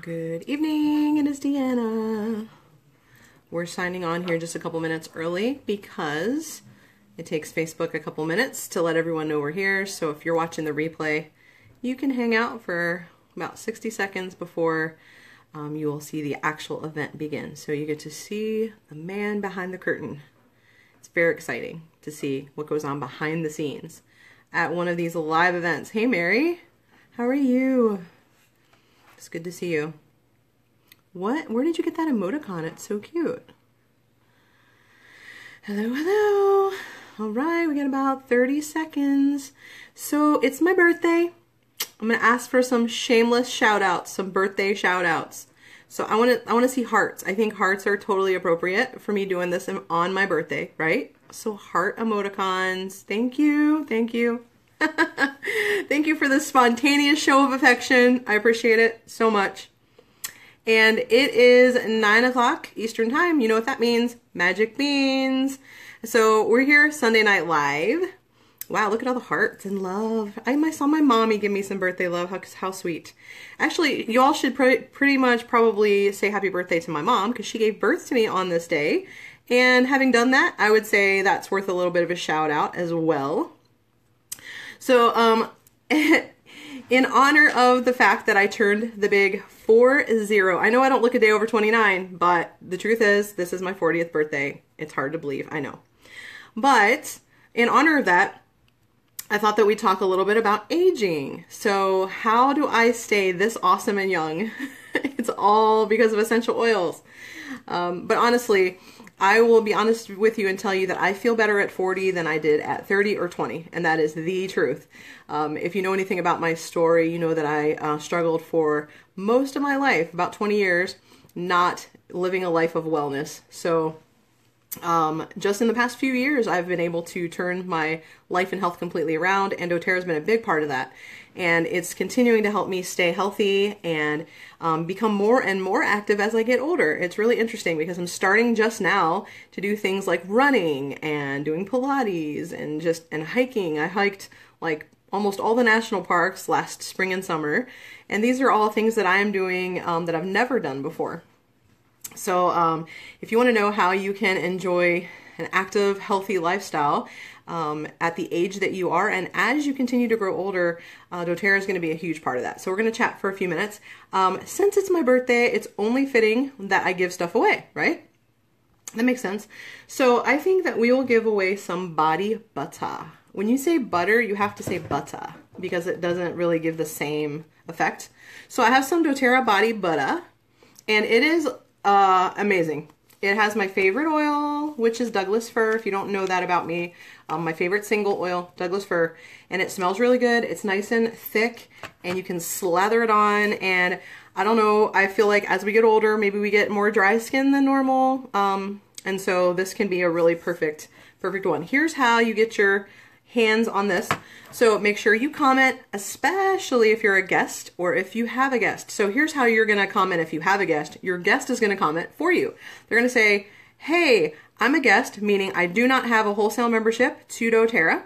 Good evening, it is Deanna. We're signing on here just a couple minutes early because it takes Facebook a couple minutes to let everyone know we're here. So if you're watching the replay, you can hang out for about 60 seconds before you will see the actual event begin. So you get to see the man behind the curtain. It's very exciting to see what goes on behind the scenes at one of these live events. Hey Mary, how are you? It's good to see you. What? Where did you get that emoticon? It's so cute. Hello, hello. All right, we got about 30 seconds. So it's my birthday. I'm gonna ask for some shameless shout outs, some birthday shout outs. So I wanna see hearts. I think hearts are totally appropriate for me doing this on my birthday, right? So heart emoticons. Thank you, thank you. Thank you for this spontaneous show of affection. I appreciate it so much. And it is 9 o'clock Eastern time. You know what that means. Magic beans. So we're here Sunday Night Live. Wow, look at all the hearts and love. I saw my mommy give me some birthday love. How sweet. Actually, you all should pretty much probably say happy birthday to my mom because she gave birth to me on this day. And having done that, I would say that's worth a little bit of a shout out as well. So, in honor of the fact that I turned the big 40, I know I don't look a day over 29, but the truth is, this is my 40th birthday. It's hard to believe, I know. But in honor of that, I thought that we'd talk a little bit about aging. So how do I stay this awesome and young? It's all because of essential oils. But honestly, I will be honest with you and tell you that I feel better at 40 than I did at 30 or 20, and that is the truth. If you know anything about my story, you know that I struggled for most of my life, about 20 years, not living a life of wellness. So just in the past few years, I've been able to turn my life and health completely around, and doTERRA has been a big part of that. And it's continuing to help me stay healthy and become more and more active as I get older. It's really interesting because I'm starting just now to do things like running and doing Pilates and hiking. I hiked like almost all the national parks last spring and summer. And these are all things that I am doing that I've never done before. So if you want to know how you can enjoy an active, healthy lifestyle at the age that you are, and as you continue to grow older, doTERRA is going to be a huge part of that. So we're going to chat for a few minutes. Since it's my birthday, it's only fitting that I give stuff away, right? That makes sense. So I think that we will give away some body butter. When you say butter, you have to say butter because it doesn't really give the same effect. So I have some doTERRA body butter, and it is amazing. It has my favorite oil, which is Douglas Fir. If you don't know that about me, my favorite single oil, Douglas Fir, and it smells really good. It's nice and thick, and you can slather it on. And I don't know, I feel like as we get older, maybe we get more dry skin than normal, and so this can be a really perfect one. Here's how you get your hands on this. So make sure you comment, especially if you're a guest or if you have a guest. So here's how you're going to comment if you have a guest. Your guest is going to comment for you. They're going to say, hey, I'm a guest, meaning I do not have a wholesale membership to doTERRA,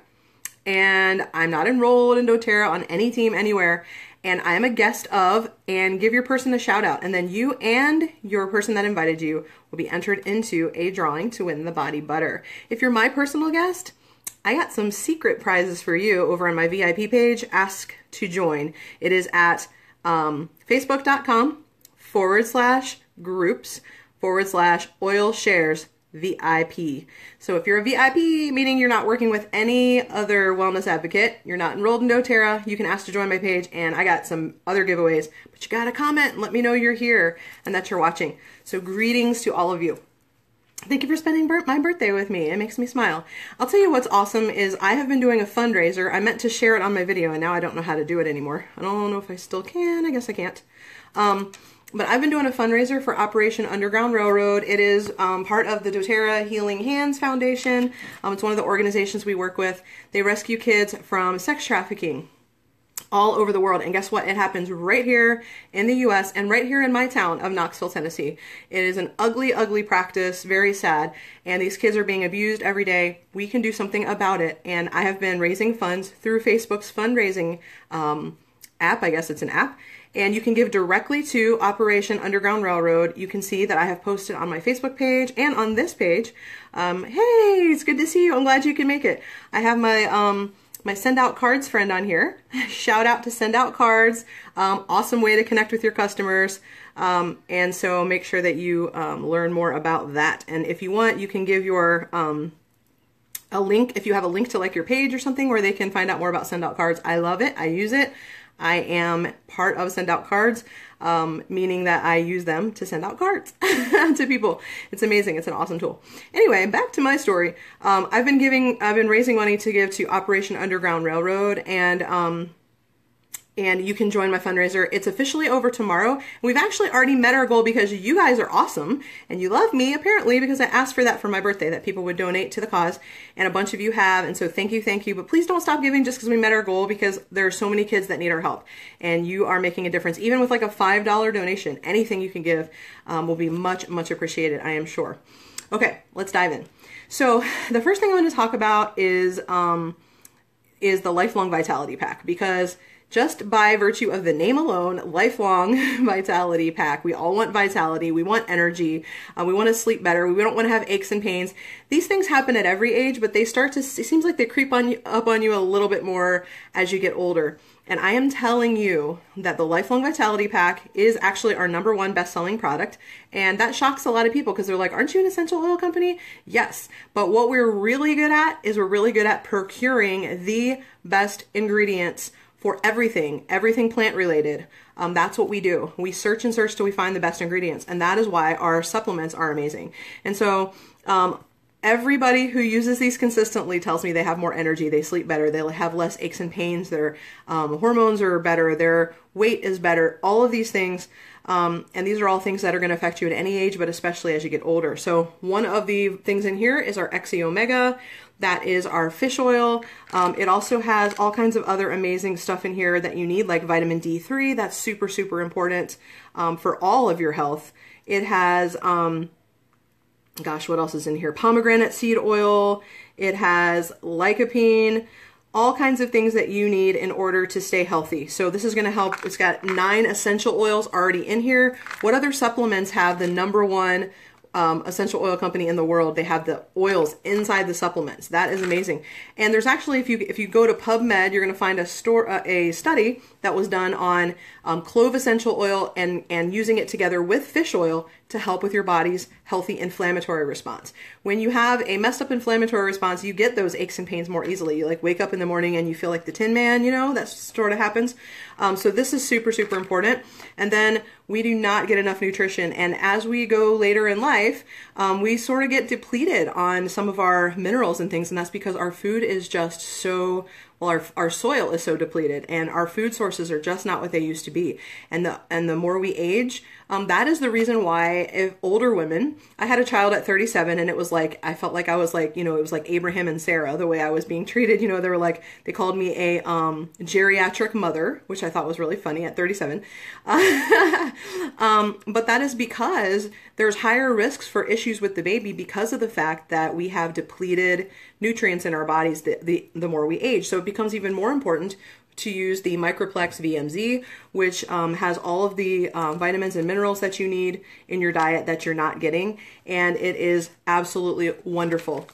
and I'm not enrolled in doTERRA on any team anywhere, and I am a guest of, and give your person a shout out. And then you and your person that invited you will be entered into a drawing to win the body butter. If you're my personal guest, I got some secret prizes for you over on my VIP page, Ask to Join. It is at facebook.com/groups/oil shares VIP. So if you're a VIP, meaning you're not working with any other wellness advocate, you're not enrolled in doTERRA, you can ask to join my page, and I got some other giveaways, but you gotta comment and let me know you're here and that you're watching. So greetings to all of you. Thank you for spending my birthday with me. It makes me smile. I'll tell you what's awesome is I have been doing a fundraiser. I meant to share it on my video, and now I don't know how to do it anymore. I don't know if I still can. I guess I can't. But I've been doing a fundraiser for Operation Underground Railroad. It is part of the doTERRA Healing Hands Foundation. It's one of the organizations we work with. They rescue kids from sex trafficking all over the world. And guess what? It happens right here in the US and right here in my town of Knoxville, Tennessee. It is an ugly, ugly practice, very sad. And these kids are being abused every day. We can do something about it. And I have been raising funds through Facebook's fundraising app. I guess it's an app. And you can give directly to Operation Underground Railroad. You can see that I have posted on my Facebook page and on this page. Hey, it's good to see you. I'm glad you can make it. I have my my Send Out Cards friend on here. Shout out to Send Out Cards. Awesome way to connect with your customers. And so make sure that you learn more about that. And if you want, you can give your a link, if you have a link to like your page or something where they can find out more about Send Out Cards. I love it. I use it. I am part of Send Out Cards, meaning that I use them to send out cards to people. It's amazing. It's an awesome tool. Anyway, back to my story. I've been raising money to give to Operation Underground Railroad, and you can join my fundraiser. It's officially over tomorrow. We've actually already met our goal because you guys are awesome and you love me apparently, because I asked for that for my birthday, that people would donate to the cause, and a bunch of you have. And so thank you. But please don't stop giving just because we met our goal, because there are so many kids that need our help, and you are making a difference. Even with like a $5 donation, anything you can give will be much, much appreciated, I am sure. Okay, let's dive in. So the first thing I'm going to talk about is the Lifelong Vitality Pack, because just by virtue of the name alone, Lifelong Vitality Pack, we all want vitality, we want energy, we want to sleep better, we don't want to have aches and pains. These things happen at every age, but they start to, it seems like they creep up on you a little bit more as you get older. And I am telling you that the Lifelong Vitality Pack is actually our #1 best-selling product. And that shocks a lot of people because they're like, aren't you an essential oil company? Yes. But what we're really good at is we're really good at procuring the best ingredients for everything plant related. That's what we do. We search and search till we find the best ingredients. And that is why our supplements are amazing. And so everybody who uses these consistently tells me they have more energy, they sleep better, they have less aches and pains, their hormones are better, their weight is better, all of these things. And these are all things that are going to affect you at any age, but especially as you get older. So one of the things in here is our XE Omega. That is our fish oil. It also has all kinds of other amazing stuff in here that you need, like vitamin D3. That's super, super important for all of your health. It has, gosh, what else is in here? Pomegranate seed oil. It has lycopene. All kinds of things that you need in order to stay healthy. So this is going to help. It's got 9 essential oils already in here. What other supplements have the #1 essential oil company in the world? They have the oils inside the supplements. That is amazing. And there's actually, if you go to PubMed, you're going to find a study that was done on clove essential oil and using it together with fish oil to help with your body's healthy inflammatory response. When you have a messed up inflammatory response, you get those aches and pains more easily. You like wake up in the morning and you feel like the Tin Man, you know, that sort of happens. So this is super, super important. And then we do not get enough nutrition. And as we go later in life, we sort of get depleted on some of our minerals and things. And that's because our food is just so, well, our soil is so depleted and our food sources are just not what they used to be. And the more we age, that is the reason why if older women, I had a child at 37 and it was like, I felt like I was like, you know, it was like Abraham and Sarah, the way I was being treated. You know, they were like, they called me a geriatric mother, which I thought was really funny at 37. But that is because there's higher risks for issues with the baby because of the fact that we have depleted nutrients in our bodies the more we age. So it becomes even more important to use the Microplex VMZ, which has all of the vitamins and minerals that you need in your diet that you're not getting. And it is absolutely wonderful.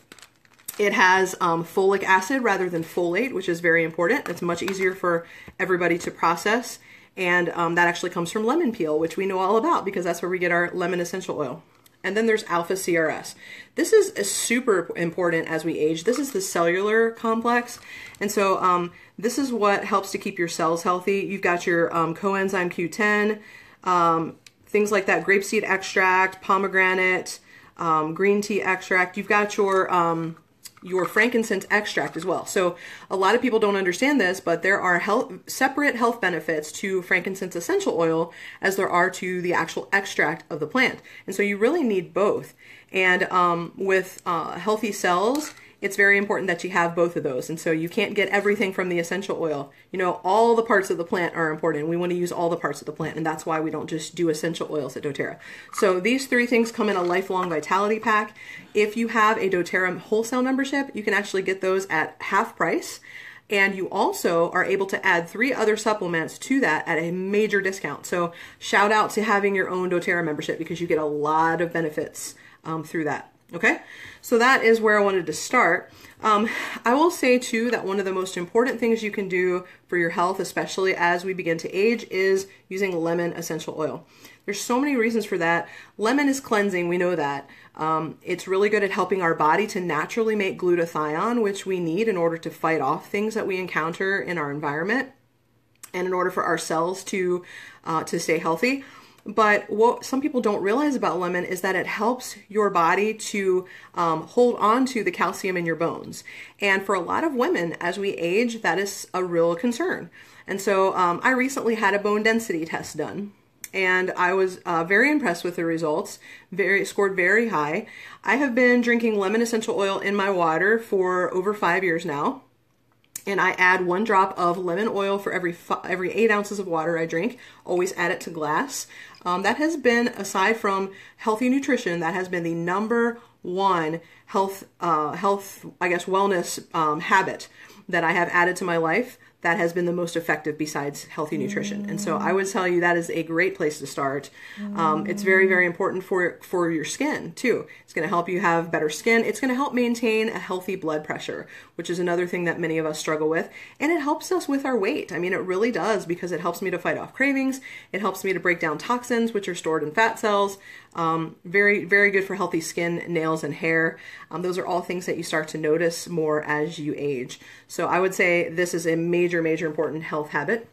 It has folic acid rather than folate, which is very important. It's much easier for everybody to process. And that actually comes from lemon peel, which we know all about because that's where we get our lemon essential oil. And then there's alpha CRS. This is super important as we age. This is the cellular complex. And so this is what helps to keep your cells healthy. You've got your coenzyme Q10, things like that, grapeseed extract, pomegranate, green tea extract. You've got your frankincense extract as well. So a lot of people don't understand this, but there are separate health benefits to frankincense essential oil as there are to the actual extract of the plant. And so you really need both. And with healthy cells, it's very important that you have both of those. And so you can't get everything from the essential oil. You know, all the parts of the plant are important. We want to use all the parts of the plant, and that's why we don't just do essential oils at doTERRA. So these 3 things come in a Lifelong Vitality Pack. If you have a doTERRA wholesale membership, you can actually get those at half price. And you also are able to add 3 other supplements to that at a major discount. So shout out to having your own doTERRA membership because you get a lot of benefits through that. Okay, so that is where I wanted to start. I will say too that one of the most important things you can do for your health, especially as we begin to age, is using lemon essential oil. There's so many reasons for that. Lemon is cleansing, we know that. It's really good at helping our body to naturally make glutathione, which we need in order to fight off things that we encounter in our environment and in order for our cells to stay healthy. But what some people don't realize about lemon is that it helps your body to hold on to the calcium in your bones. And for a lot of women, as we age, that is a real concern. And so I recently had a bone density test done. And I was very impressed with the results, scored very high. I have been drinking lemon essential oil in my water for over 5 years now. And I add 1 drop of lemon oil for every 8 ounces of water I drink. Always add it to glass. That has been, aside from healthy nutrition, that has been the #1 health, I guess, wellness habit that I have added to my life. That has been the most effective besides healthy nutrition. And so I would tell you that is a great place to start. It's very, very important for your skin too. It's going to help you have better skin. It's going to help maintain a healthy blood pressure, which is another thing that many of us struggle with. And it helps us with our weight. I mean, it really does, because it helps me to fight off cravings. It helps me to break down toxins, which are stored in fat cells. Very, very good for healthy skin, nails, and hair. Those are all things that you start to notice more as you age. So I would say this is a major, major important health habit.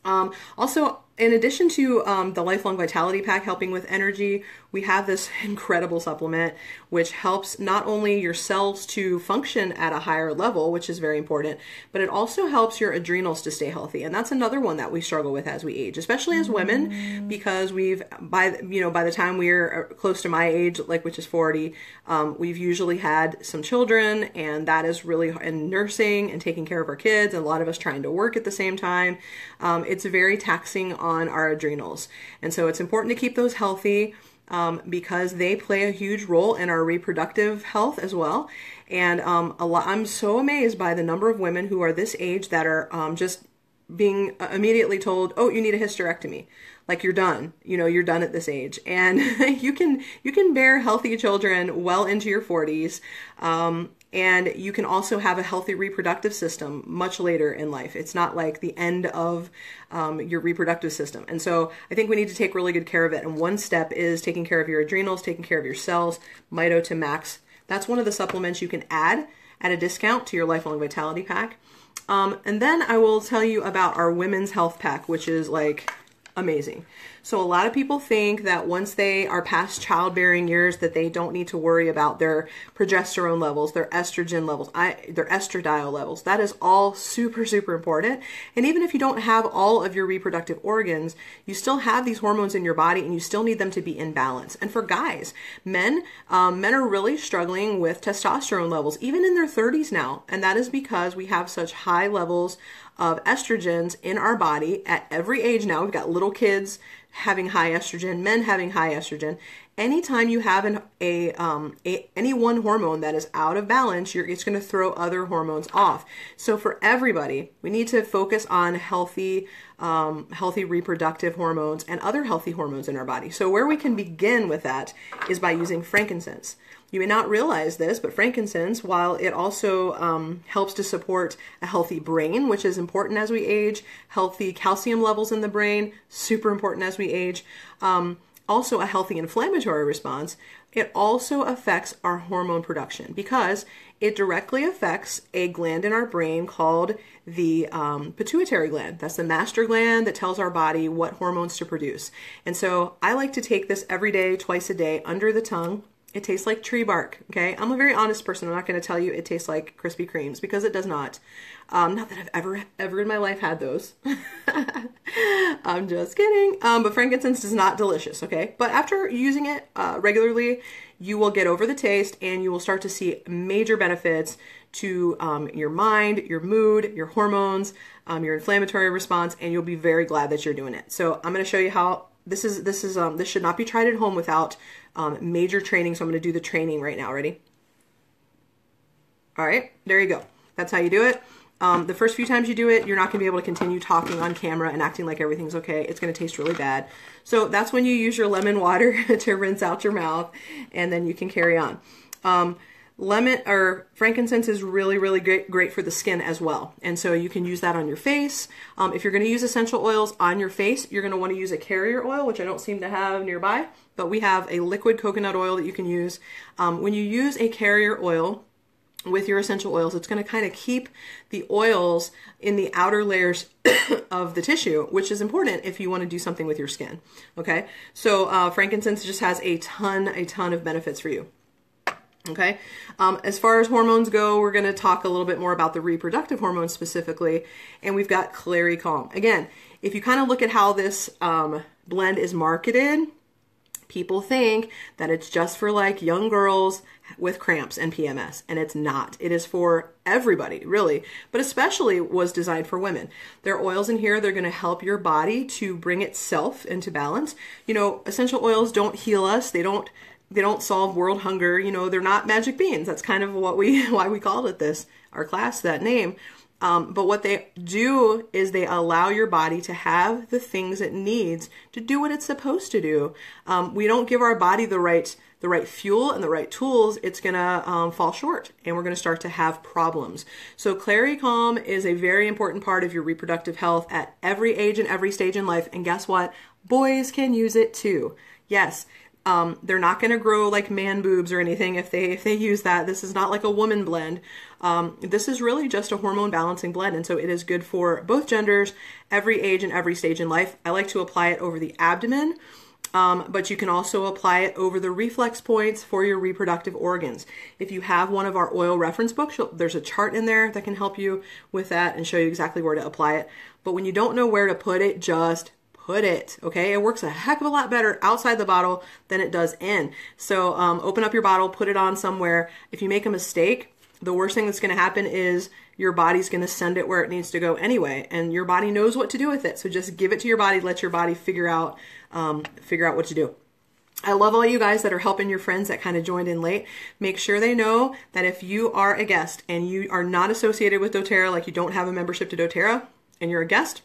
Also, in addition to the Lifelong Vitality Pack helping with energy, we have this incredible supplement which helps not only your cells to function at a higher level, which is very important, but it also helps your adrenals to stay healthy. And that's another one that we struggle with as we age, especially as women, because by the time we're close to my age, like which is 40, we've usually had some children, and that is really in nursing and taking care of our kids, and a lot of us trying to work at the same time. It's very taxing on our adrenals. And so it's important to keep those healthy because they play a huge role in our reproductive health as well. And I'm so amazed by the number of women who are this age that are just being immediately told, oh, you need a hysterectomy. Like you're done, you're done at this age. And you can bear healthy children well into your 40s. And you can also have a healthy reproductive system much later in life. It's not like the end of your reproductive system. And so I think we need to take really good care of it. And one step is taking care of your adrenals, taking care of your cells. Mito to Max. That's one of the supplements you can add at a discount to your Lifelong Vitality Pack. And then I will tell you about our Women's Health Pack, which is like amazing. So a lot of people think that once they are past childbearing years that they don't need to worry about their progesterone levels, their estrogen levels, their estradiol levels. That is all super, super important. And even if you don't have all of your reproductive organs, you still have these hormones in your body and you still need them to be in balance. And for guys, men are really struggling with testosterone levels, even in their 30s now. And that is because we have such high levels of estrogens in our body at every age now. We've got little kids having high estrogen, men having high estrogen. Anytime you have any one hormone that is out of balance, it's going to throw other hormones off. So for everybody, we need to focus on healthy reproductive hormones and other healthy hormones in our body. So where we can begin with that is by using frankincense. You may not realize this, but frankincense, while it also helps to support a healthy brain, which is important as we age, healthy calcium levels in the brain, super important as we age, also a healthy inflammatory response, it also affects our hormone production because it directly affects a gland in our brain called the pituitary gland. That's the master gland that tells our body what hormones to produce. And so I like to take this every day, twice a day, under the tongue. It tastes like tree bark, okay? I'm a very honest person. I'm not going to tell you it tastes like Krispy Kremes because it does not. Not that I've ever in my life had those. I'm just kidding. But frankincense is not delicious, okay? But after using it regularly, you will get over the taste and you will start to see major benefits to your mind, your mood, your hormones, your inflammatory response, and you'll be very glad that you're doing it. So I'm going to show you how this should not be tried at home without major training. So I'm going to do the training right now. Ready? All right, there you go. That's how you do it. The first few times you do it, you're not going to be able to continue talking on camera and acting like everything's okay. It's going to taste really bad. So that's when you use your lemon water to rinse out your mouth, and then you can carry on. Lemon or frankincense is really, really great for the skin as well. And so you can use that on your face. If you're going to use essential oils on your face, you're going to want to use a carrier oil, which I don't seem to have nearby, but we have a liquid coconut oil that you can use. When you use a carrier oil with your essential oils, it's going to kind of keep the oils in the outer layers of the tissue, which is important if you want to do something with your skin. Okay, so frankincense just has a ton of benefits for you. Okay, as far as hormones go, we're going to talk a little bit more about the reproductive hormones specifically, and we've got Clary Calm. Again, if you kind of look at how this blend is marketed, people think that it's just for like young girls with cramps and PMS, and it's not. It is for everybody, really, but especially was designed for women. There are oils in here. They're going to help your body to bring itself into balance. You know, essential oils don't heal us. They don't solve world hunger. You know, they're not magic beans. That's kind of what why we called it our class, that name. But what they do is they allow your body to have the things it needs to do what it's supposed to do. We don't give our body the right fuel and the right tools, it's gonna fall short, and we're gonna start to have problems. So Clary Calm is a very important part of your reproductive health at every age and every stage in life. And guess what? Boys can use it too. Yes. They're not going to grow like man boobs or anything if they use that. This is not like a woman blend. This is really just a hormone balancing blend, and so it is good for both genders, every age and every stage in life. I like to apply it over the abdomen, but you can also apply it over the reflex points for your reproductive organs. If you have one of our oil reference books, there's a chart in there that can help you with that and show you exactly where to apply it. But when you don't know where to put it, just put it, okay? It works a heck of a lot better outside the bottle than it does in. So open up your bottle, put it on somewhere. If you make a mistake, the worst thing that's going to happen is your body's going to send it where it needs to go anyway, and your body knows what to do with it. So just give it to your body, let your body figure out what to do. I love all you guys that are helping your friends that kind of joined in late. Make sure they know that if you are a guest and you are not associated with doTERRA, like you don't have a membership to doTERRA and you're a guest,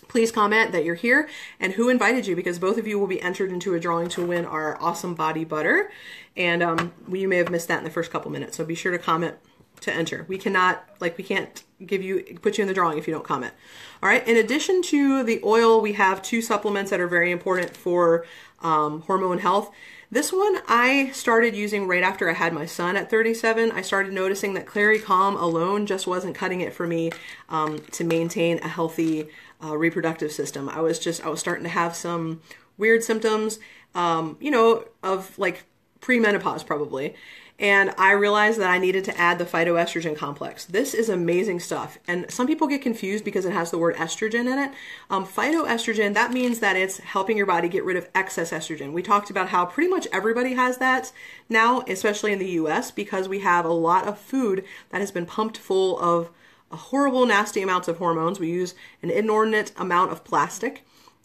please comment that you're here and who invited you, because both of you will be entered into a drawing to win our awesome body butter. And you may have missed that in the first couple minutes, so be sure to comment to enter. We can't put you in the drawing if you don't comment. All right. In addition to the oil, we have two supplements that are very important for hormone health. This one I started using right after I had my son at 37. I started noticing that Clary Calm alone just wasn't cutting it for me to maintain a healthy reproductive system. I was starting to have some weird symptoms, of like premenopause probably. And I realized that I needed to add the phytoestrogen complex. This is amazing stuff. And some people get confused because it has the word estrogen in it. Phytoestrogen, that means that it's helping your body get rid of excess estrogen. We talked about how pretty much everybody has that now, especially in the US, because we have a lot of food that has been pumped full of horrible, nasty amounts of hormones. We use an inordinate amount of plastic.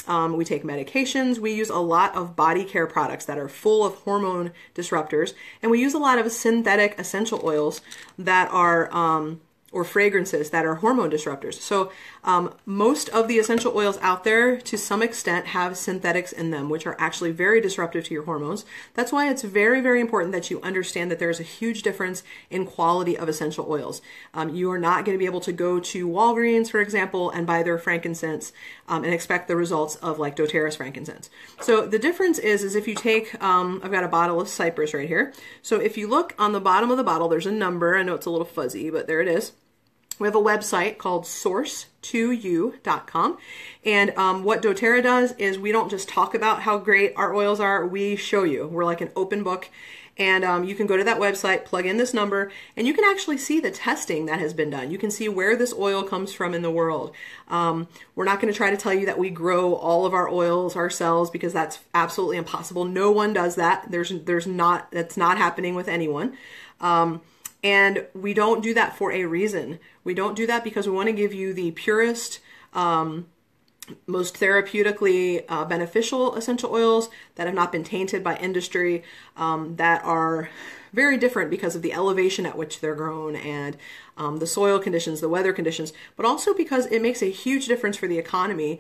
We take medications. We use a lot of body care products that are full of hormone disruptors. And we use a lot of synthetic essential oils that are, or fragrances that are hormone disruptors. So most of the essential oils out there, to some extent, have synthetics in them, which are actually very disruptive to your hormones. That's why it's very, very important that you understand that there's a huge difference in quality of essential oils. You are not going to be able to go to Walgreens, for example, and buy their frankincense and expect the results of like doTERRA's frankincense. So the difference is if you take, I've got a bottle of Cypress right here. So if you look on the bottom of the bottle, there's a number. I know it's a little fuzzy, but there it is. We have a website called source2u.com. And what doTERRA does is we don't just talk about how great our oils are, we show you. We're like an open book. And you can go to that website, plug in this number, and you can actually see the testing that has been done. You can see where this oil comes from in the world. We're not going to try to tell you that we grow all of our oils ourselves, because that's absolutely impossible. No one does that. That's not happening with anyone. And we don't do that for a reason. We don't do that because we want to give you the purest, most therapeutically beneficial essential oils that have not been tainted by industry, that are very different because of the elevation at which they're grown and the soil conditions, the weather conditions, but also because it makes a huge difference for the economy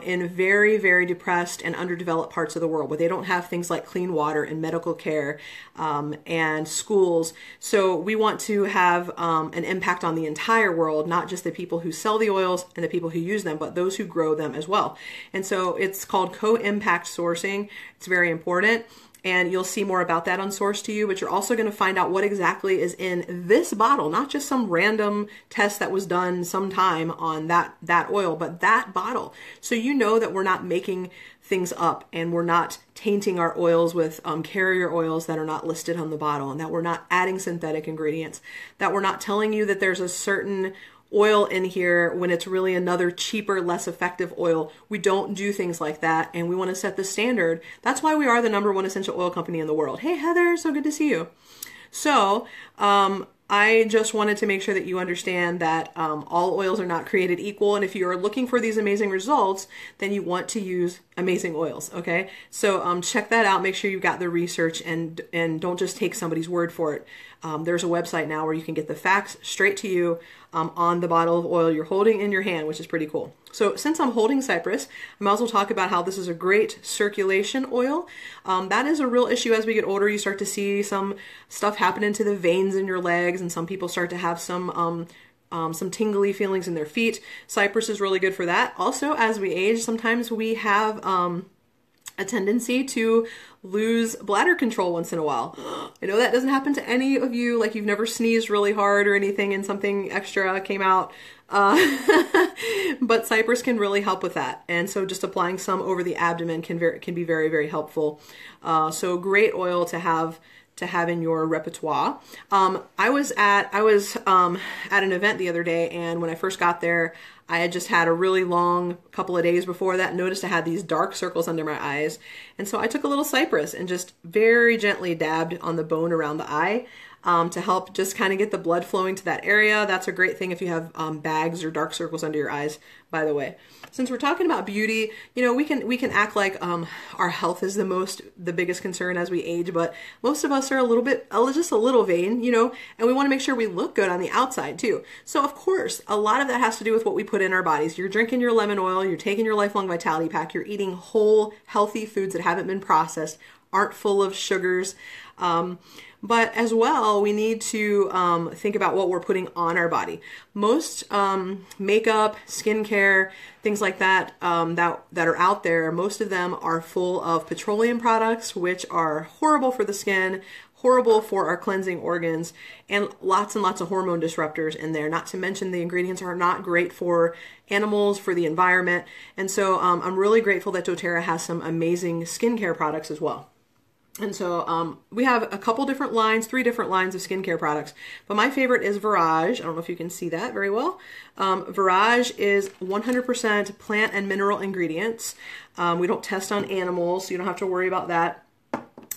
in very, very depressed and underdeveloped parts of the world where they don't have things like clean water and medical care and schools. So we want to have an impact on the entire world, not just the people who sell the oils and the people who use them, but those who grow them as well. And so it's called co-impact sourcing. It's very important. And you'll see more about that on Source to You, but you're also going to find out what exactly is in this bottle, not just some random test that was done sometime on that oil, but that bottle. So you know that we're not making things up and we're not tainting our oils with carrier oils that are not listed on the bottle, and that we're not adding synthetic ingredients, that we're not telling you that there's a certain oil in here when it's really another cheaper, less effective oil. We don't do things like that, and we want to set the standard. That's why we are the #1 essential oil company in the world. Hey Heather, so good to see you. So I just wanted to make sure that you understand that all oils are not created equal, and if you are looking for these amazing results, then you want to use amazing oils, okay? So check that out, make sure you've got the research, and don't just take somebody's word for it. There's a website now where you can get the facts straight to you on the bottle of oil you're holding in your hand, which is pretty cool. So since I'm holding Cypress, I might as well talk about how this is a great circulation oil. That is a real issue as we get older. You start to see some stuff happening to the veins in your legs, and some people start to have some tingly feelings in their feet. Cypress is really good for that. Also, as we age, sometimes we have a tendency to lose bladder control once in a while. I know that doesn't happen to any of you, like you've never sneezed really hard or anything and something extra came out. But Cypress can really help with that. And so just applying some over the abdomen can be very, very helpful. So great oil to have in your repertoire. I was at an event the other day, and when I first got there, I had just had a really long couple of days before that, noticed I had these dark circles under my eyes. And so I took a little Cypress and just very gently dabbed on the bone around the eye to help just kind of get the blood flowing to that area. That's a great thing if you have bags or dark circles under your eyes, by the way. Since we're talking about beauty, you know, we can act like our health is the biggest concern as we age, but most of us are just a little vain, you know, and we want to make sure we look good on the outside too. So of course, a lot of that has to do with what we put in our bodies. You're drinking your lemon oil, you're taking your Lifelong Vitality Pack, you're eating whole, healthy foods that haven't been processed, aren't full of sugars. But as well, we need to think about what we're putting on our body. Most makeup, skincare, things like that that are out there, most of them are full of petroleum products, which are horrible for the skin, horrible for our cleansing organs, and lots of hormone disruptors in there. Not to mention the ingredients are not great for animals, for the environment. And so I'm really grateful that doTERRA has some amazing skincare products as well. And so we have a couple different lines, 3 different lines of skincare products, but my favorite is Virage. I don't know if you can see that very well. Virage is 100% plant and mineral ingredients. We don't test on animals, so you don't have to worry about that.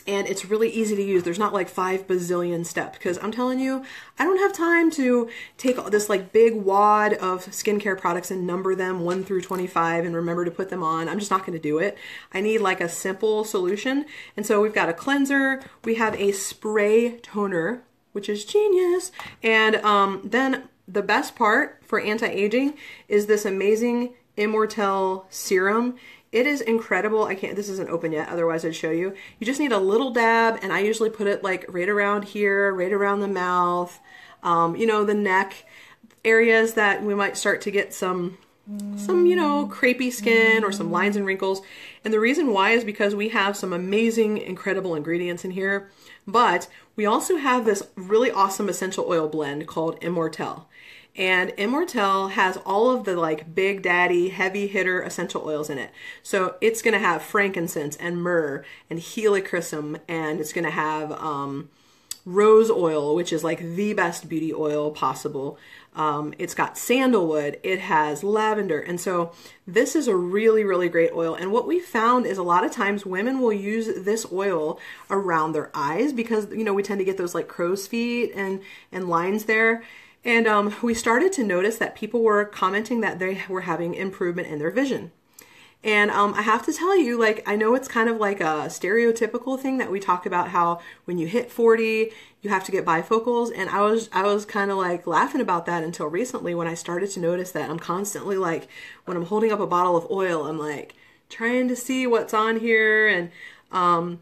And it's really easy to use. There's not like 5 bazillion steps, because I'm telling you, I don't have time to take this like big wad of skincare products and number them 1 through 25 and remember to put them on. I'm just not going to do it. I need like a simple solution. And so we've got a cleanser, we have a spray toner, which is genius. And then the best part for anti-aging is this amazing Immortelle serum. It is incredible. This isn't open yet, otherwise I'd show you. You just need a little dab, and I usually put it like right around here, right around the mouth, you know, the neck, areas that we might start to get some, you know, crepey skin or some lines and wrinkles. And the reason why is because we have some amazing, incredible ingredients in here, but we also have this really awesome essential oil blend called Immortelle. And Immortelle has all of the like big daddy heavy hitter essential oils in it. So it's going to have frankincense and myrrh and helichrysum, and it's going to have rose oil, which is like the best beauty oil possible. It's got sandalwood, it has lavender. And so this is a really, really great oil. And what we found is a lot of times women will use this oil around their eyes because, you know, we tend to get those like crow's feet and lines there. And we started to notice that people were commenting that they were having improvement in their vision. And I have to tell you, like, I know it's kind of like a stereotypical thing that we talk about how when you hit 40, you have to get bifocals. And I was kind of like laughing about that until recently when I started to notice that I'm constantly like, when I'm holding up a bottle of oil, I'm like trying to see what's on here. And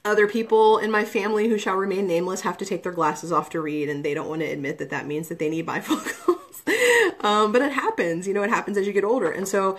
other people in my family who shall remain nameless have to take their glasses off to read, and they don't want to admit that that means that they need bifocals. But it happens, you know, it happens as you get older. And so,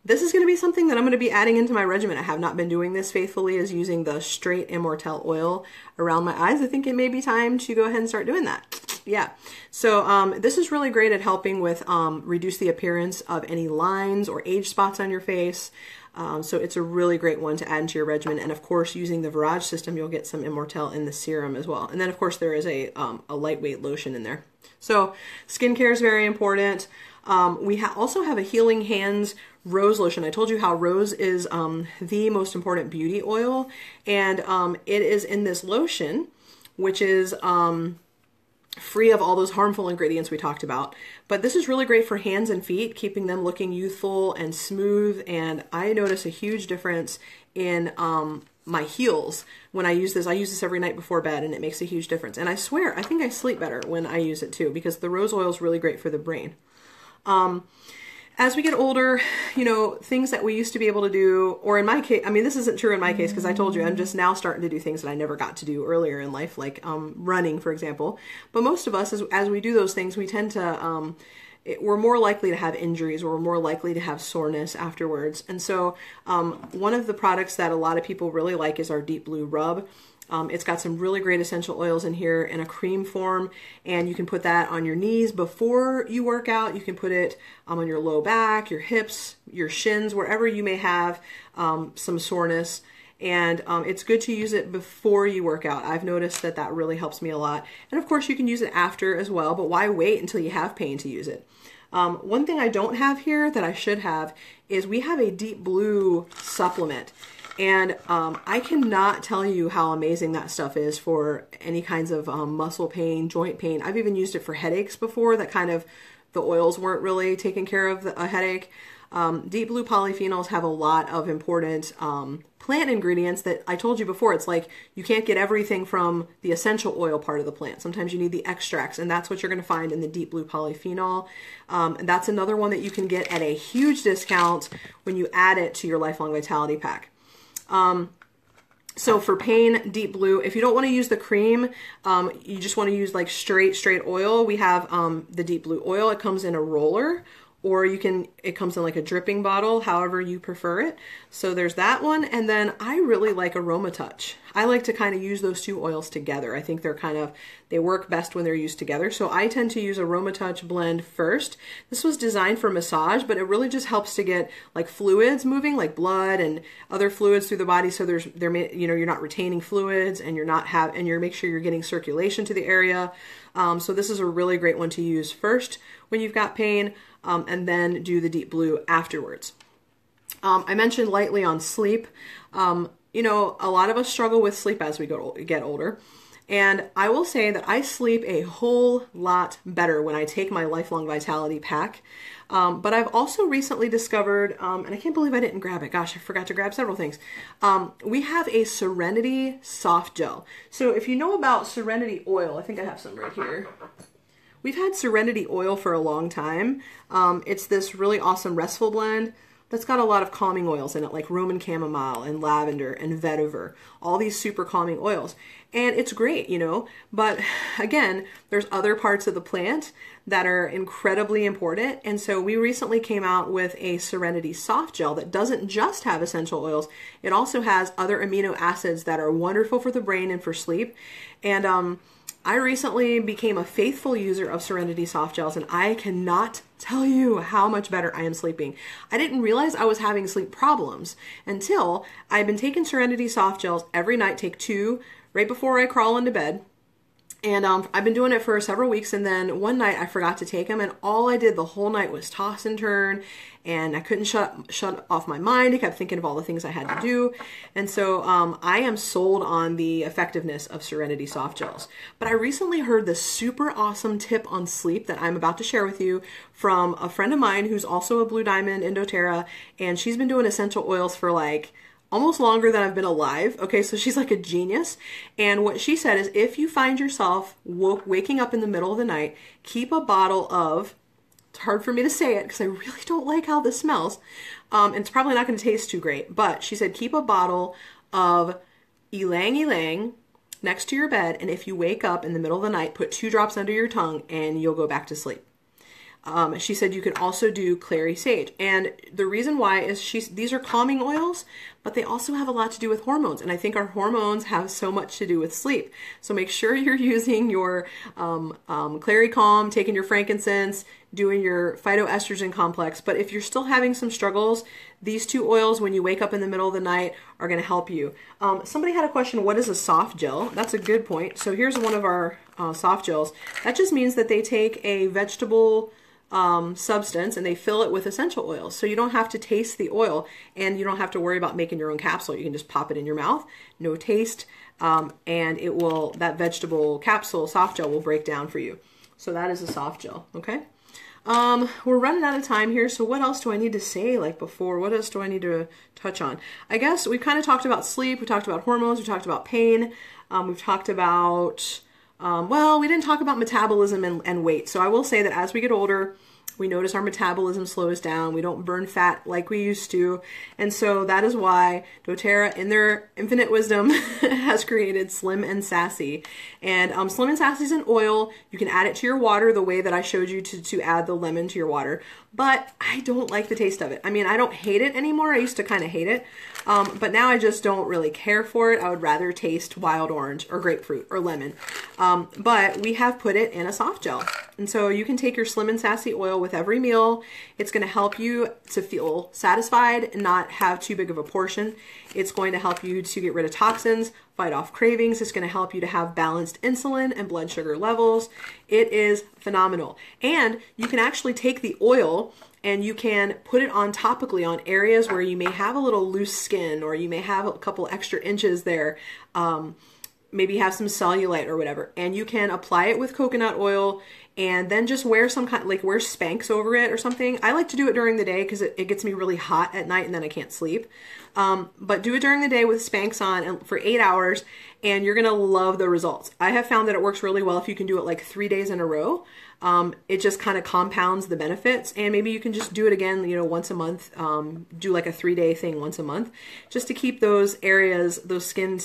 this is going to be something that I'm going to be adding into my regimen. I have not been doing this faithfully, as using the straight Immortelle oil around my eyes. I think it may be time to go ahead and start doing that. Yeah. So this is really great at helping with reduce the appearance of any lines or age spots on your face. So it's a really great one to add into your regimen. And of course, using the Virage system, you'll get some Immortelle in the serum as well. And then of course there is a lightweight lotion in there. So skincare is very important. We also have a Healing Hands rose lotion. I told you how rose is the most important beauty oil, and it is in this lotion, which is free of all those harmful ingredients we talked about. But this is really great for hands and feet, keeping them looking youthful and smooth. And I notice a huge difference in my heels when I use this. I use this every night before bed, and it makes a huge difference. And I swear, I think I sleep better when I use it too, because the rose oil is really great for the brain. As we get older, you know, things that we used to be able to do, or in my case, I mean, this isn't true in my case, because I told you I'm just now starting to do things that I never got to do earlier in life, like running, for example. But most of us, as we do those things, we tend to, we're more likely to have injuries, or we're more likely to have soreness afterwards. And so one of the products that a lot of people really like is our Deep Blue Rub. It's got some really great essential oils in here in a cream form, and you can put that on your knees before you work out. You can put it on your low back, your hips, your shins, wherever you may have some soreness. And it's good to use it before you work out. I've noticed that that really helps me a lot. And of course you can use it after as well, but why wait until you have pain to use it? One thing I don't have here that I should have is we have a Deep Blue supplement. And I cannot tell you how amazing that stuff is for any kinds of muscle pain, joint pain. I've even used it for headaches before, that kind of the oils weren't really taking care of a headache. Deep Blue polyphenols have a lot of important plant ingredients that I told you before. It's like you can't get everything from the essential oil part of the plant. Sometimes you need the extracts, and that's what you're going to find in the Deep Blue polyphenol. And that's another one that you can get at a huge discount when you add it to your Lifelong Vitality Pack. So for pain, Deep Blue, if you don't want to use the cream, you just want to use like straight oil, we have the Deep Blue oil. It comes in a roller, or it comes in like a dripping bottle, however you prefer it. So there's that one. And then I really like AromaTouch. I like to kind of use those two oils together. I think they work best when they're used together. So I tend to use AromaTouch blend first. This was designed for massage, but it really just helps to get like fluids moving, like blood and other fluids through the body. So you're not retaining fluids, and you're make sure you're getting circulation to the area. So this is a really great one to use first when you've got pain, and then do the Deep Blue afterwards. I mentioned lightly on sleep. You know, a lot of us struggle with sleep as we get older. And I will say that I sleep a whole lot better when I take my Lifelong Vitality Pack. But I've also recently discovered, and I can't believe I didn't grab it. Gosh, I forgot to grab several things. We have a Serenity Soft Gel. So if you know about Serenity Oil, I think I have some right here. We've had Serenity Oil for a long time. It's this really awesome restful blend that's got a lot of calming oils in it, like Roman chamomile and lavender and vetiver, all these super calming oils. And it's great, you know, but again, there's other parts of the plant that are incredibly important. And so we recently came out with a Serenity Soft Gel that doesn't just have essential oils. It also has other amino acids that are wonderful for the brain and for sleep. And I recently became a faithful user of Serenity Soft Gels, and I cannot tell you how much better I am sleeping. I didn't realize I was having sleep problems until I've been taking Serenity Soft Gels every night, take 2 right before I crawl into bed. And I've been doing it for several weeks, and then one night I forgot to take them, and all I did the whole night was toss and turn, and I couldn't shut off my mind. I kept thinking of all the things I had to do, and so I am sold on the effectiveness of Serenity soft gels. But I recently heard this super awesome tip on sleep that I'm about to share with you from a friend of mine who's also a Blue Diamond in doTERRA, and she's been doing essential oils for like almost longer than I've been alive. Okay, so she's like a genius. And what she said is if you find yourself waking up in the middle of the night, keep a bottle of, it's hard for me to say it because I really don't like how this smells. And it's probably not going to taste too great, but she said keep a bottle of ylang ylang next to your bed, and if you wake up in the middle of the night, put 2 drops under your tongue and you'll go back to sleep. She said you can also do clary sage. And the reason why is these are calming oils, but they also have a lot to do with hormones. And I think our hormones have so much to do with sleep. So make sure you're using your Clary Calm, taking your frankincense, doing your phytoestrogen complex. But if you're still having some struggles, these 2 oils, when you wake up in the middle of the night, are going to help you. Somebody had a question, what is a soft gel? That's a good point. So here's one of our soft gels. That just means that they take a vegetable substance and they fill it with essential oils. So you don't have to taste the oil, and you don't have to worry about making your own capsule. You can just pop it in your mouth, no taste, and it will, that vegetable capsule soft gel will break down for you. So that is a soft gel, okay? We're running out of time here, so what else do I need to say like before? What else do I need to touch on? I guess we've kind of talked about sleep, we talked about hormones, we talked about pain, we've talked about well, we didn't talk about metabolism and weight. So I will say that as we get older, we notice our metabolism slows down. We don't burn fat like we used to. And so that is why doTERRA, in their infinite wisdom, has created Slim and Sassy. And Slim and Sassy is an oil. You can add it to your water the way that I showed you to add the lemon to your water. But I don't like the taste of it. I mean, I don't hate it anymore. I used to kind of hate it. But now I just don't really care for it. I would rather taste wild orange or grapefruit or lemon. But we have put it in a soft gel. And so you can take your Slim and Sassy oil with every meal. It's going to help you to feel satisfied and not have too big of a portion. It's going to help you to get rid of toxins, fight off cravings. It's going to help you to have balanced insulin and blood sugar levels. It is phenomenal. And you can actually take the oil and you can put it on topically on areas where you may have a little loose skin, or you may have a couple extra inches there. Maybe have some cellulite or whatever, and you can apply it with coconut oil and then just wear some kind, like wear Spanx over it or something. I like to do it during the day because it gets me really hot at night and then I can't sleep. But do it during the day with Spanx on and for 8 hours, and you're gonna love the results. I have found that it works really well if you can do it like 3 days in a row. It just kind of compounds the benefits, and maybe you can just do it again, you know, once a month, do like a 3-day thing once a month, just to keep those areas, those skin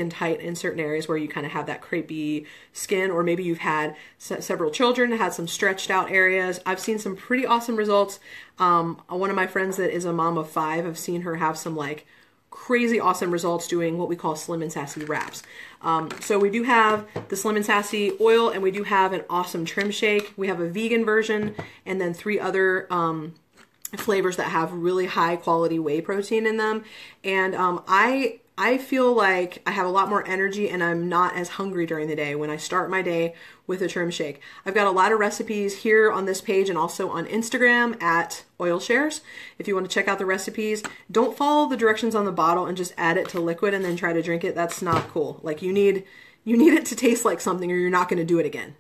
tight in certain areas where you kind of have that crepey skin, or maybe you've had several children, had some stretched out areas. I've seen some pretty awesome results. One of my friends that is a mom of 5, I've seen her have some like crazy awesome results doing what we call Slim and Sassy wraps. So we do have the Slim and Sassy oil, and we do have an awesome trim shake. We have a vegan version, and then 3 other flavors that have really high quality whey protein in them. And I feel like I have a lot more energy and I'm not as hungry during the day when I start my day with a trim shake. I've got a lot of recipes here on this page and also on Instagram at Oil Shares. If you want to check out the recipes, don't follow the directions on the bottle and just add it to liquid and then try to drink it. That's not cool. Like you need it to taste like something, or you're not going to do it again.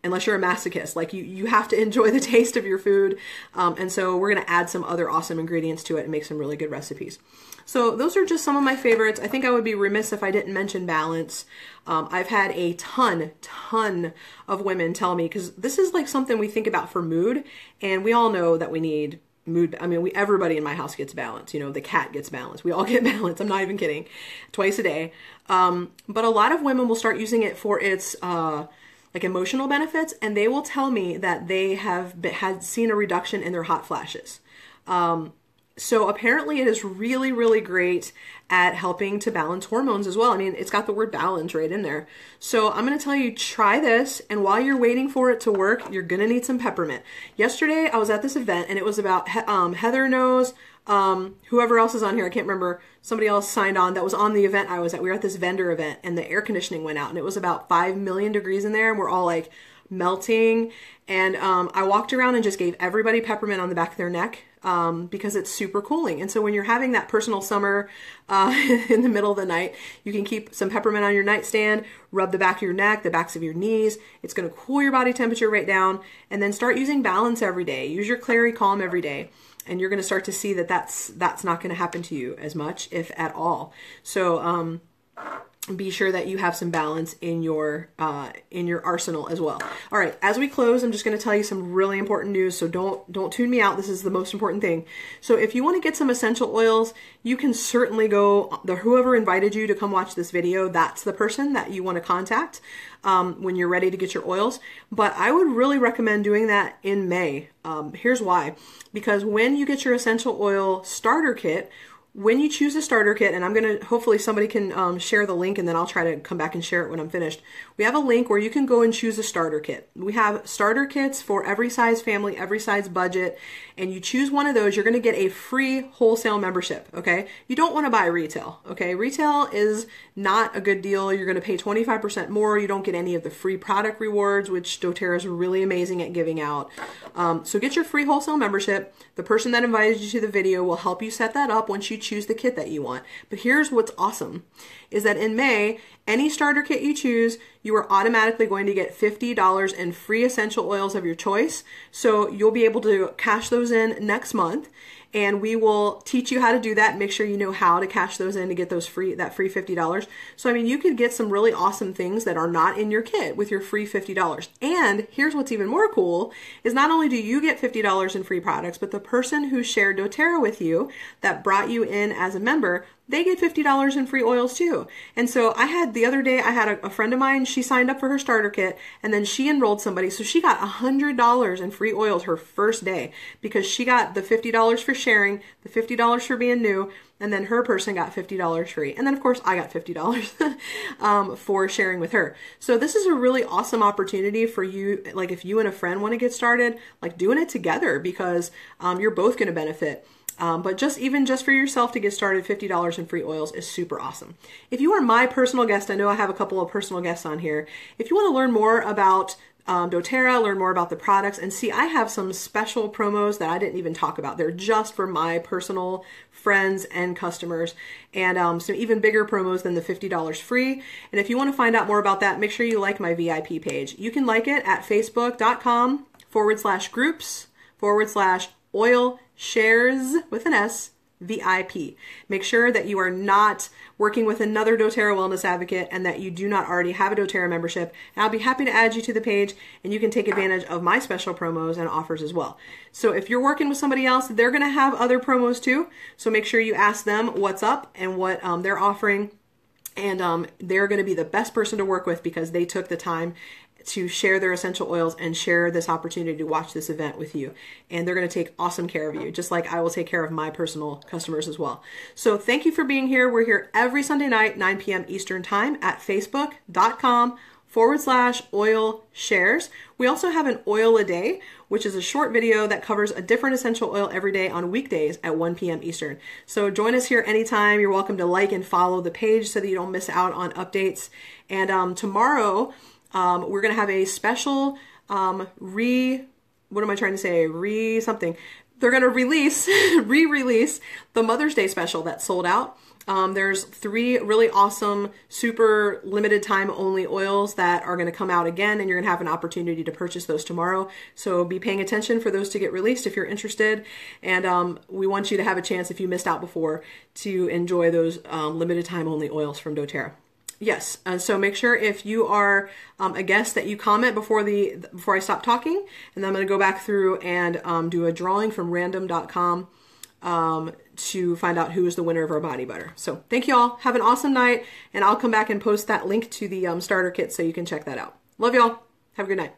Unless you're a masochist, like you have to enjoy the taste of your food. And so we're going to add some other awesome ingredients to it and make some really good recipes. So those are just some of my favorites. I think I would be remiss if I didn't mention balance. I've had a ton of women tell me, because this is like something we think about for mood, and we all know that we need mood. I mean, everybody in my house gets balance. You know, the cat gets balance. We all get balance. I'm not even kidding. Twice a day. But a lot of women will start using it for its like emotional benefits, and they will tell me that they had seen a reduction in their hot flashes. So apparently it is really, really great at helping to balance hormones as well. I mean, it's got the word balance right in there. So I'm going to tell you, try this. And while you're waiting for it to work, you're going to need some peppermint. Yesterday I was at this event and it was about Heather knows Whoever else is on here, I can't remember, somebody else signed on that was on the event I was at. We were at this vendor event and the air conditioning went out and it was about 5 million degrees in there and we're all like melting. And I walked around and just gave everybody peppermint on the back of their neck because it's super cooling. And so when you're having that personal summer in the middle of the night, you can keep some peppermint on your nightstand, rub the back of your neck, the backs of your knees. It's going to cool your body temperature right down. And then start using Balance every day. Use your Clary Calm every day. And you're going to start to see that that's not going to happen to you as much, if at all. So be sure that you have some Balance in your arsenal as well. All right, as we close, I'm just going to tell you some really important news. So don't tune me out. This is the most important thing. So if you want to get some essential oils, you can certainly go. Whoever invited you to come watch this video, that's the person that you want to contact when you're ready to get your oils. But I would really recommend doing that in May. Here's why. Because when you get your essential oil starter kit, when you choose a starter kit, and I'm going to, hopefully somebody can share the link and then I'll try to come back and share it when I'm finished. We have a link where you can go and choose a starter kit. We have starter kits for every size family, every size budget, and you choose one of those, you're going to get a free wholesale membership, okay? You don't want to buy retail, okay? Retail is not a good deal. You're going to pay 25% more. You don't get any of the free product rewards, which doTERRA is really amazing at giving out. So get your free wholesale membership. The person that invited you to the video will help you set that up once you choose the kit that you want. But here's what's awesome, is that in May, any starter kit you choose, you are automatically going to get $50 in free essential oils of your choice. So you'll be able to cash those in next month, and we will teach you how to do that. Make sure you know how to cash those in to get those that free $50. So I mean, you could get some really awesome things that are not in your kit with your free $50. And here's what's even more cool, is not only do you get $50 in free products, but the person who shared doTERRA with you, that brought you in as a member, they get $50 in free oils too. And so the other day I had a friend of mine, she signed up for her starter kit and then she enrolled somebody. So she got $100 in free oils her first day because she got the $50 for sharing, the $50 for being new, and then her person got $50 free. And then of course I got $50 for sharing with her. So this is a really awesome opportunity for you. Like if you and a friend want to get started, like doing it together, because you're both going to benefit. But even just for yourself to get started, $50 in free oils is super awesome. If you are my personal guest, I know I have a couple of personal guests on here. If you want to learn more about doTERRA, learn more about the products, and see, I have some special promos that I didn't even talk about. They're just for my personal friends and customers, and some even bigger promos than the $50 free. And if you want to find out more about that, make sure you like my VIP page. You can like it at facebook.com/groups/oil shares with an S VIP. Make sure that you are not working with another doTERRA wellness advocate and that you do not already have a doTERRA membership. And I'll be happy to add you to the page and you can take advantage of my special promos and offers as well. So if you're working with somebody else, they're going to have other promos too. So make sure you ask them what's up and what they're offering. And they're going to be the best person to work with because they took the time to share their essential oils and share this opportunity to watch this event with you. And they're going to take awesome care of you, just like I will take care of my personal customers as well. So thank you for being here. We're here every Sunday night, 9 p.m. Eastern time at facebook.com/oil shares. We also have an oil a day, which is a short video that covers a different essential oil every day on weekdays at 1 p.m. Eastern. So join us here anytime. You're welcome to like and follow the page so that you don't miss out on updates. And tomorrow, we're going to have a special They're going to re-release the Mother's Day special that sold out. There's 3 really awesome, super limited time only oils that are going to come out again, and you're going to have an opportunity to purchase those tomorrow. So be paying attention for those to get released if you're interested. And we want you to have a chance, if you missed out before, to enjoy those limited time only oils from doTERRA. Yes, so make sure if you are a guest that you comment before I stop talking, and then I'm going to go back through and do a drawing from random.com to find out who is the winner of our body butter. So thank you all. Have an awesome night, and I'll come back and post that link to the starter kit so you can check that out. Love y'all. Have a good night.